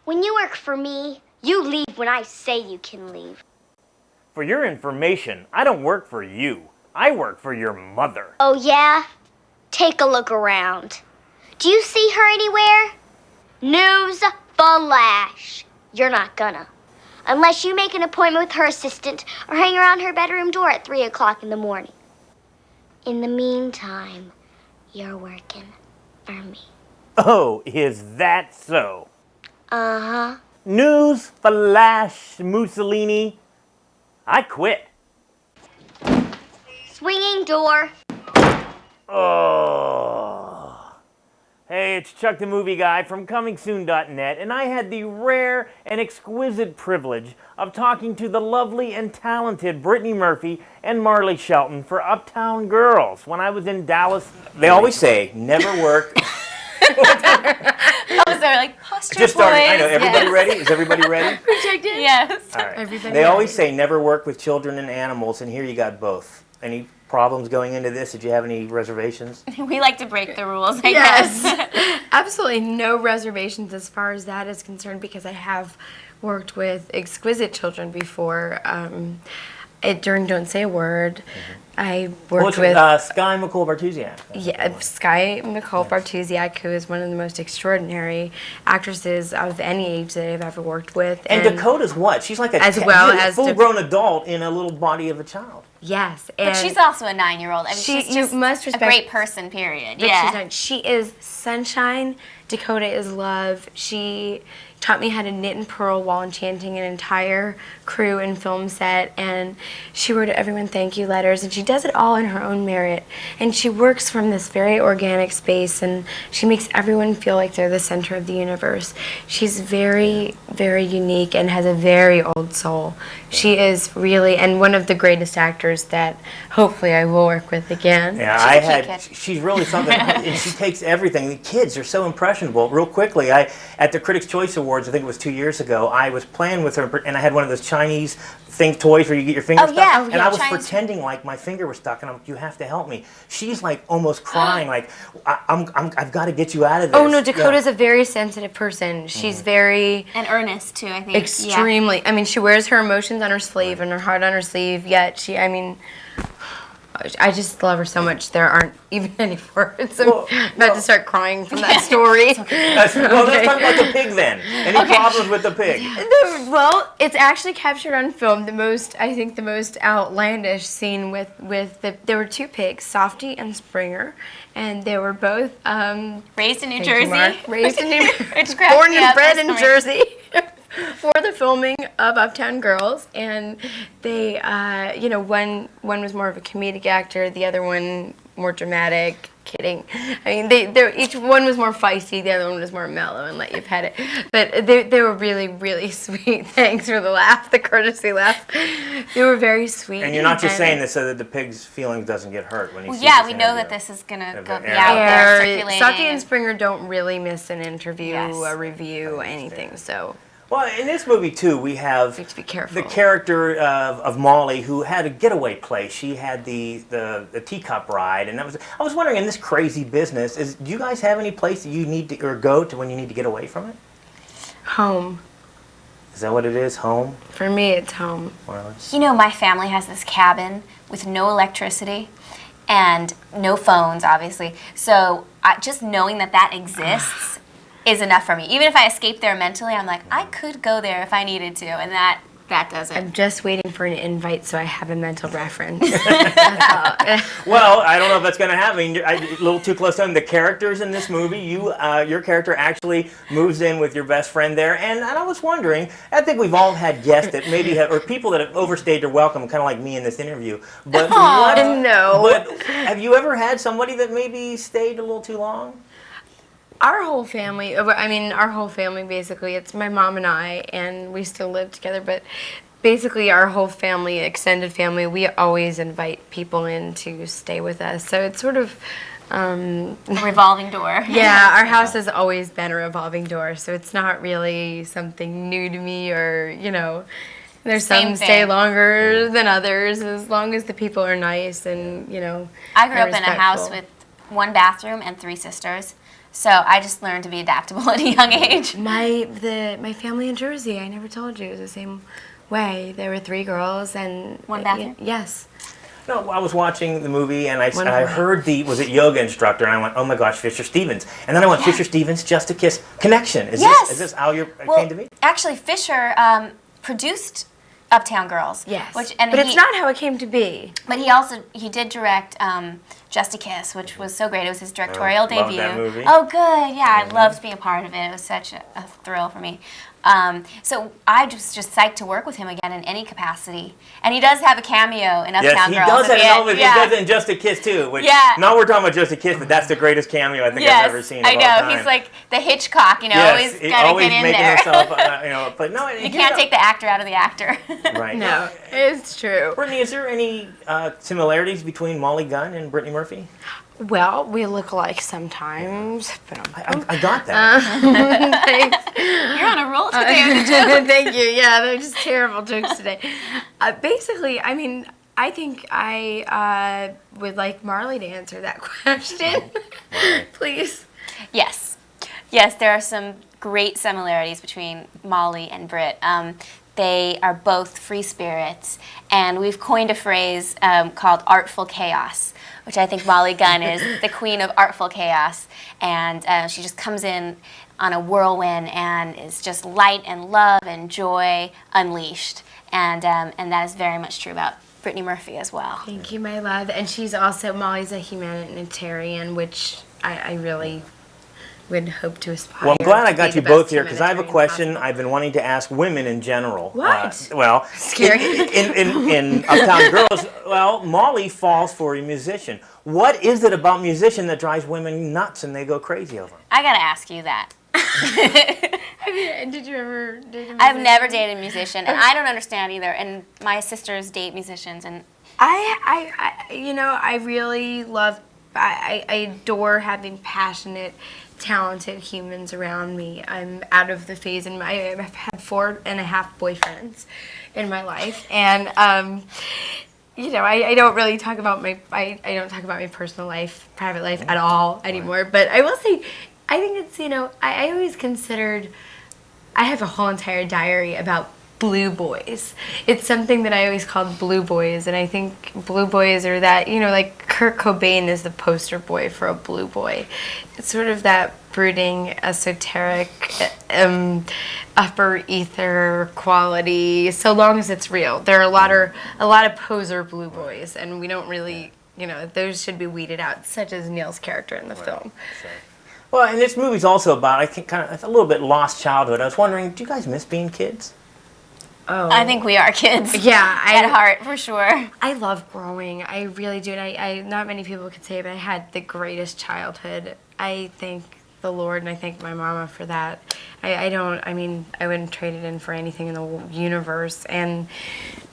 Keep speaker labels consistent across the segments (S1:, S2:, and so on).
S1: When you work for me, you leave when I say you can leave.
S2: For your information, I don't work for you. I work for your mother.
S1: Oh, yeah? Take a look around. Do you see her anywhere? News flash. You're not gonna. Unless you make an appointment with her assistant or hang around her bedroom door at 3 o'clock in the morning. In the meantime, you're working for me.
S2: Oh, is that so?
S1: Uh-huh.
S2: News flash, Mussolini. I quit.
S1: Swinging door.
S2: Oh. Hey, it's Chuck the Movie Guy from ComingSoon.net, and I had the rare and exquisite privilege of talking to the lovely and talented Brittany Murphy and Marley Shelton for Uptown Girls when I was in Dallas. They always say, never work.
S3: Oh, so like posture
S2: Just started.
S3: boys.
S2: I know. Everybody
S3: Yes.
S2: ready? Is everybody ready?
S3: Projected? Yes.
S2: All right.
S4: Everybody
S2: They always
S4: ready.
S2: say never work with children and animals, and here you got both. Any problems going into this? Did you have any reservations?
S3: We like to break the rules, I
S4: Yes.
S3: guess.
S4: Absolutely no reservations as far as that is concerned because I have worked with exquisite children before. During Don't Say a Word, I worked with
S2: Sky McCool-Bartusiak.
S4: Sky McCool-Bartusiak, who is one of the most extraordinary actresses of any age that I've ever worked with.
S2: And Dakota's what? She's like a full-grown adult in a little body of a child.
S4: Yes,
S3: But she's also a 9-year-old. I mean, she's just
S4: you must
S3: a
S4: respect
S3: great person, period.
S4: that
S3: Yeah.
S4: she's not. She is sunshine. Dakota is love. She taught me how to knit and purl while enchanting an entire crew and film set, and she wrote everyone thank you letters, and she does it all in her own merit, and she works from this very organic space, and she makes everyone feel like they're the center of the universe. She's very, very unique and has a very old soul. She is really, and one of the greatest actors that hopefully I will work with again.
S2: Yeah, she's really something, and she takes everything. The kids are so impressionable. Real quickly, at the Critics' Choice Awards, I think it was 2 years ago, I was playing with her, and I had one of those Chinese toys where you get your finger stuck,
S3: yeah.
S2: and I was pretending like my finger was stuck, and I'm like, you have to help me. She's like almost crying, like, I've got to get you out of this.
S4: Oh no, Dakota's a very sensitive person. She's very...
S3: And earnest, too, I think.
S4: Extremely. Yeah. I mean, she wears her emotions on her sleeve and her heart on her sleeve, yet she, I mean... I just love her so much. There aren't even any words. I'm about to start crying from that story.
S2: Let's talk about the pig then. Any problems with the pig?
S4: Well, it's actually captured on film. I think the most outlandish scene there were two pigs, Softy and Springer, and they were both
S3: raised in New Jersey.
S4: Raised in New Jersey. Born and bred in Jersey. For the filming of Uptown Girls, and they, one was more of a comedic actor, the other one more dramatic. Kidding. I mean, each one was more feisty, the other one was more mellow and let you pet it. But they were really, really sweet. Thanks for the laugh, the courtesy laugh. They were very sweet.
S2: And you're not just saying this so that the pig's feelings doesn't get hurt when he sees
S3: yeah,
S2: this
S3: we
S2: interview.
S3: know that this is going to be out there circulating.
S4: Softy and Springer don't really miss an interview, a review, anything, so...
S2: Well, in this movie, too, we have
S4: be careful.
S2: The character of Molly, who had a getaway place. She had the teacup ride, and I was wondering, in this crazy business, do you guys have any place that you need to go to when you need to get away from it?
S4: Home.
S2: Is that what it is, home?
S4: For me, it's home.
S2: Marley?
S3: You know, my family has this cabin with no electricity and no phones, obviously. So just knowing that exists is enough for me. Even if I escape there mentally, I'm like, I could go there if I needed to, and that does it.
S4: I'm just waiting for an invite so I have a mental reference.
S2: Well, I don't know if that's going to happen. A little too close to home. The characters in this movie, your character actually moves in with your best friend there, and I was wondering, I think we've all had guests that maybe or people that have overstayed their welcome, kind of like me in this interview. But But have you ever had somebody that maybe stayed a little too long?
S4: Our whole family, basically, it's my mom and I, and we still live together, but basically our whole family, extended family, we always invite people in to stay with us. So it's sort of...
S3: a revolving door.
S4: Yeah, our house has always been a revolving door, so it's not really something new to me or, there's some stay longer than others, as long as the people are nice and,
S3: I grew up in a house with one bathroom and 3 sisters. So I just learned to be adaptable at a young age.
S4: My family in Jersey, I never told you, it was the same way. There were 3 girls and
S3: One bathroom?
S4: Yes.
S2: No, I was watching the movie and I heard was it yoga instructor, and I went, oh my gosh, Fisher Stevens. And then I went, Fisher Stevens, Just a Kiss, connection. Is this how you came to be?
S3: Actually, Fisher produced Uptown Girls.
S4: Yes.
S3: But
S4: it's not how it came to be.
S3: But he did direct Just a Kiss, which was so great. It was his directorial
S2: Loved
S3: debut.
S2: that movie.
S3: Oh, good. Yeah, I loved being a part of it. It was such a thrill for me. So I was just psyched to work with him again in any capacity. And he does have a cameo in Uptown Girls.
S2: Yes, he does have an element.
S3: Yeah.
S2: He does it in Just a Kiss, too. Which, now we're talking about Just a Kiss, but that's the greatest cameo I think I've ever seen.
S3: I know. He's like the Hitchcock, always got to get in
S2: making
S3: there.
S2: himself, but no,
S3: you can't take the actor out of the actor.
S2: Right.
S4: No, it's true.
S2: Brittany, is there any similarities between Molly Gunn and Brittany Murphy?
S4: Well, we look alike sometimes. But
S2: I got that.
S4: Thanks.
S3: You're on a roll today with the jokes.
S4: Thank you. Yeah, they're just terrible jokes today. Basically, I mean, I think I would like Marley to answer that question. Please.
S3: Yes. Yes, there are some great similarities between Molly and Britt. They are both free spirits, and we've coined a phrase called artful chaos, which I think Molly Gunn is the queen of artful chaos, and she just comes in on a whirlwind and is just light and love and joy unleashed, and that is very much true about Brittany Murphy as well.
S4: Thank you, my love. And Molly's a humanitarian, which I really would hope to aspire.
S2: Well, I'm glad I
S4: to
S2: got
S4: be
S2: you
S4: the
S2: both
S4: best
S2: here because I have a
S4: humanitarian
S2: question
S4: possible.
S2: I've been wanting to ask women in general.
S4: What?
S2: Well,
S4: Scary.
S2: in Uptown Girls, well, Molly falls for a musician. What is it about musician that drives women nuts and they go crazy over them?
S3: I gotta ask you that.
S4: Did you ever date a musician?
S3: I've never dated a musician, and I don't understand either. And my sisters date musicians, and
S4: I really love, I adore having passionate, talented humans around me. I'm out of the phase, and I've had 4.5 boyfriends in my life, and I don't really talk about I don't talk about my personal life, private life at all anymore. But I will say, I think it's I always considered. I have a whole entire diary about blue boys. It's something that I always called blue boys, and I think blue boys are that, like Kurt Cobain is the poster boy for a blue boy. It's sort of that brooding, esoteric, upper ether quality, so long as it's real. There are a lot of poser blue boys, and we don't really, those should be weeded out, such as Neil's character in the film.
S2: Sure. Well, and this movie's also about, I think, kind of a little bit lost childhood. I was wondering, do you guys miss being kids?
S4: Oh.
S3: I think we are kids.
S4: Yeah,
S3: at heart, for sure.
S4: I love growing. I really do. And I not many people could say, but I had the greatest childhood. I thank the Lord and I thank my mama for that. I wouldn't trade it in for anything in the universe. And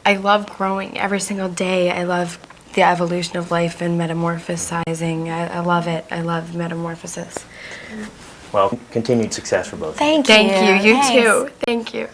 S4: I love growing every single day. I love the evolution of life and metamorphosizing. I love it. I love metamorphosis.
S2: Well, continued success for both.
S3: Thank you.
S4: Thank you. You
S3: Thanks.
S4: too. Thank you.